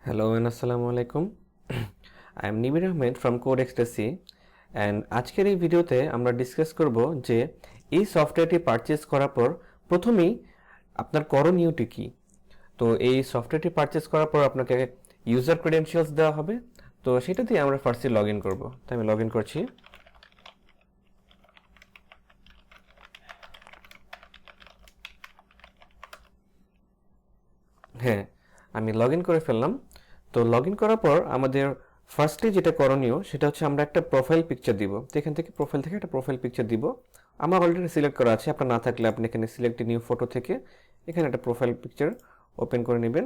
Hello and Assalamualaikum. I am Nibir Ahmed from Code Ecstasy and আজকের এই ভিডিওতে আমরা ডিসকাস করব যে এই সফটওয়্যারটি পারচেজ করার পর প্রথমেই আপনার করণীয়টি কি। তো এই সফটওয়্যারটি পারচেজ করার পর আপনাকে ইউজার ক্রেডেনশিয়ালস দেওয়া হবে। তো সেটা দিয়ে আমরা ফার্স্টে লগইন করব। তো আমি লগইন করছি। হ্যাঁ, আমি লগইন করে ফেললাম। তো লগইন করার পর আমাদের ফার্স্টলি যেটা করণীয় সেটা হচ্ছে আমরা একটা প্রোফাইল পিকচার দিব। তো এখান থেকে প্রোফাইল থেকে একটা প্রোফাইল পিকচার দিব। আমার অলরেডি সিলেক্ট করা আছে, আপনার না থাকলে আপনি এখানে সিলেক্ট নিউ ফটো থেকে এখানে একটা প্রোফাইল পিকচার ওপেন করে নেবেন,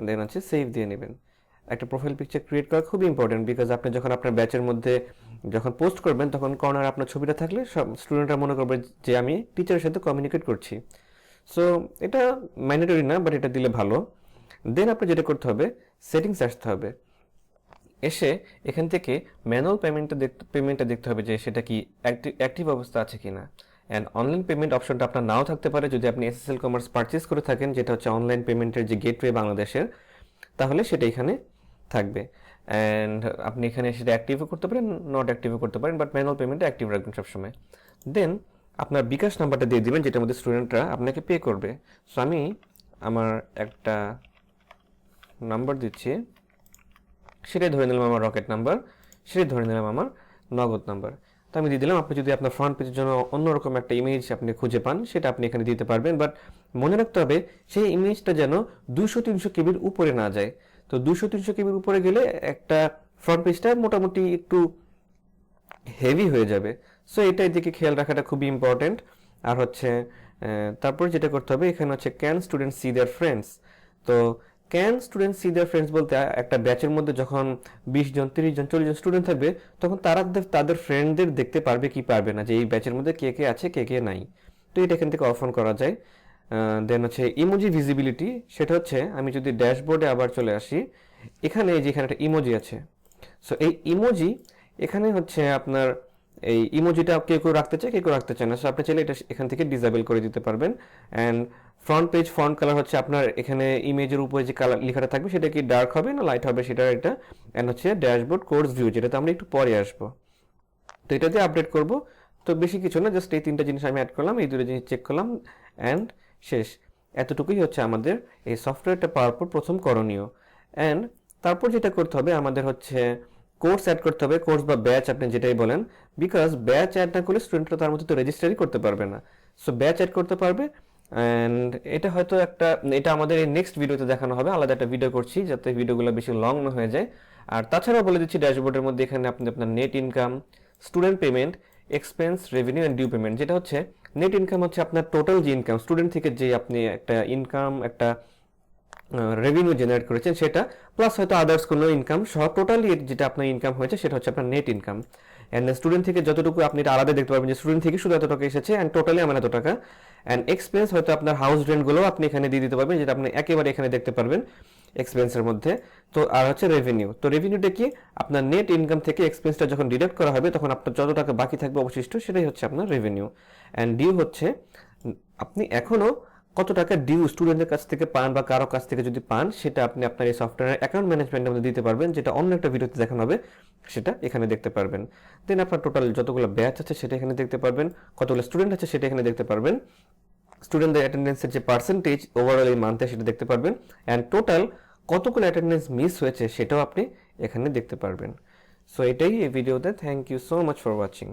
দেন হচ্ছে সেভ দিয়ে নেবেন। একটা প্রোফাইল পিকচার ক্রিয়েট করা খুব ইম্পর্টেন্ট, বিকজ আপনি যখন আপনার ব্যাচের মধ্যে যখন পোস্ট করবেন তখন কর্নারে আপনার ছবিটা থাকলে সব স্টুডেন্টরা মনে করবে যে আমি টিচারের সাথে কমিউনিকেট করছি। সো এটা ম্যান্ডেটরি না, বাট এটা দিলে ভালো। দেন আপনি যেটা করতে হবে, সেটিংস আসতে হবে। এসে এখান থেকে ম্যানুয়াল পেমেন্টটা দেখতে হবে যে সেটা কি অ্যাক্টিভ অবস্থা আছে কিনা। অ্যান্ড অনলাইন পেমেন্ট অপশনটা আপনার নাও থাকতে পারে যদি আপনি এসএসএল কমার্স পারচেজ করে থাকেন, যেটা হচ্ছে অনলাইন পেমেন্টের যে গেটওয়ে বাংলাদেশের, তাহলে সেটা এখানে থাকবে। অ্যান্ড আপনি এখানে সেটা অ্যাক্টিভও করতে পারেন, নট অ্যাক্টিভও করতে পারেন, বাট ম্যানুয়াল পেমেন্টটা অ্যাক্টিভ রাখবেন সবসময়। দেন আপনার বিকাশ নাম্বারটা দিয়ে দিবেন যেটার মধ্যে স্টুডেন্টরা আপনাকে পে করবে। সো আমি আমার একটা নাম্বার দিচ্ছি, সেটাই ধরে নিলাম আমার রকেট নাম্বার, সেটাই ধরে নিলাম আমার নগদ নাম্বার। তো আমি দিয়ে দিলাম। আপনি যদি আপনার ফ্রন্ট পেজের জন্য অন্যরকম একটা ইমেজ আপনি খুঁজে পান, সেটা আপনি এখানে দিতে পারবেন, বাট মনে রাখতে হবে সেই ইমেজটা যেন 200-300 কেবির উপরে না যায়। তো 200-300 কেবির উপরে গেলে একটা ফ্রন্ট পেজটা মোটামুটি একটু হেভি হয়ে যাবে। সো এটার দিকে খেয়াল রাখাটা খুবই ইম্পর্টেন্ট। আর হচ্ছে তারপর যেটা করতে হবে, এখানে হচ্ছে can student see their friends. তো can student see their friends বলতে একটা ব্যাচের মধ্যে যখন 20 জন 30 জন 40 জন স্টুডেন্ট থাকবে, তখন তারা তাদের ফ্রেন্ডদের দেখতে পারবে কি পারবে না, যে এই ব্যাচের মধ্যে কে কে আছে কে কে নাই। তো এটা এখান থেকে অফ অন করা যায়। দেন হচ্ছে ইমোজি ভিজিবিলিটি, সেটা হচ্ছে আমি যদি ড্যাশবোর্ডে আবার চলে আসি, এখানে এই যে এখানে একটা ইমোজি আছে। সো এই ইমোজি এখানে হচ্ছে আপনার এই ইমোজিটা কেউ কেউ রাখতে চায়, কেউ কেউ রাখতে চায় না। সো আপনি চাইলে এটা এখান থেকে ডিসেবল করে দিতে পারবেন। And front page font colour হচ্ছে আপনার এখানে ইমেজের উপরে যে কালার লেখাটা থাকবে সেটা কি ডার্ক হবে না লাইট হবে সেটা এটা। অ্যান্ড হচ্ছে ড্যাশবোর্ড কোর্স ভিউ, যেটাতে আমরা একটু পরে আসবো। তো এটা দিয়ে আপডেট করব। তো বেশি কিছু না, জাস্ট এই তিনটা জিনিস আমি অ্যাড করলাম, এই দুটো জিনিস চেক করলাম, অ্যান্ড শেষ। এতটুকুই হচ্ছে আমাদের এই সফটওয়্যারটা পাওয়ার পর প্রথম করণীয়। অ্যান্ড তারপর যেটা করতে হবে আমাদের হচ্ছে কোর্স অ্যাড করতে হবে, কোর্স বা ব্যাচ আপনি যেটাই বলেন, বিকজ ব্যাচ অ্যাড না করলে স্টুডেন্টরা তার মধ্যে তো রেজিস্টারই করতে পারবে না। সো ব্যাচ অ্যাড করতে পারবে। অ্যান্ড এটা হয়তো এটা আমাদের এই নেক্সট ভিডিওতে দেখানো হবে, আলাদা একটা ভিডিও করছি যাতে ভিডিওগুলো বেশি লং না হয়ে যায়। আর তাছাড়াও বলে দিচ্ছি ড্যাশবোর্ডের মধ্যে এখানে আপনি আপনার net income, student payment, expense, revenue and due payment, যেটা হচ্ছে নেট ইনকাম হচ্ছে আপনার টোটাল যে ইনকাম স্টুডেন্ট থেকে যে আপনি একটা ইনকাম একটা রেভিনিউ জেনারেট করেছেন সেটা, প্লাস হয়তো আদার্স কোনো ইনকাম সহ টোটালি যেটা আপনার ইনকাম হয়েছে সেটা হচ্ছে আপনার নেট ইনকাম। অ্যান্ড স্টুডেন্ট থেকে যতটুকু আপনি এটা আলাদা দেখতে পারবেন যে স্টুডেন্ট থেকে শুধু এত টাকা এসেছে অ্যান্ড টোটালি আমার এত টাকা। অ্যান্ড এক্সপেন্স হয়তো আপনার হাউস রেন্টগুলো আপনি এখানে দিয়ে দিতে পারবেন, যেটা আপনি একেবারে এখানে দেখতে পারবেন এক্সপেন্সের মধ্যে। তো আর হচ্ছে রেভিনিউ, তো রেভিনিউটা কি আপনার নেট ইনকাম থেকে এক্সপেন্সটা যখন ডিডাক্ট করা হবে তখন আপনার যত টাকা বাকি থাকবে অবশিষ্ট সেটাই হচ্ছে আপনার রেভিনিউ। অ্যান্ড ডিউ হচ্ছে আপনি এখনও কত টাকা ডিউ স্টুডেন্টের কাছ থেকে পান বা কারো কাছ থেকে যদি পান, সেটা আপনি আপনার এই সফটওয়্যার অ্যাকাউন্ট ম্যানেজমেন্টের মধ্যে দিতে পারবেন, যেটা অন্য একটা ভিডিওতে দেখানো হবে, সেটা এখানে দেখতে পারবেন। দেন আপনার টোটাল যতগুলো ব্যাচ আছে সেটা এখানে দেখতে পারবেন, কতগুলো স্টুডেন্ট আছে সেটা এখানে দেখতে পারবেন, স্টুডেন্টদের অ্যাটেন্ডেন্সের যে পার্সেন্টেজ ওভারঅল এই মান্থে সেটা দেখতে পারবেন, অ্যান্ড টোটাল কতগুলো অ্যাটেন্ডেন্স মিস হয়েছে সেটাও আপনি এখানে দেখতে পারবেন। সো এটাই এই ভিডিওতে। Thank you so much for watching.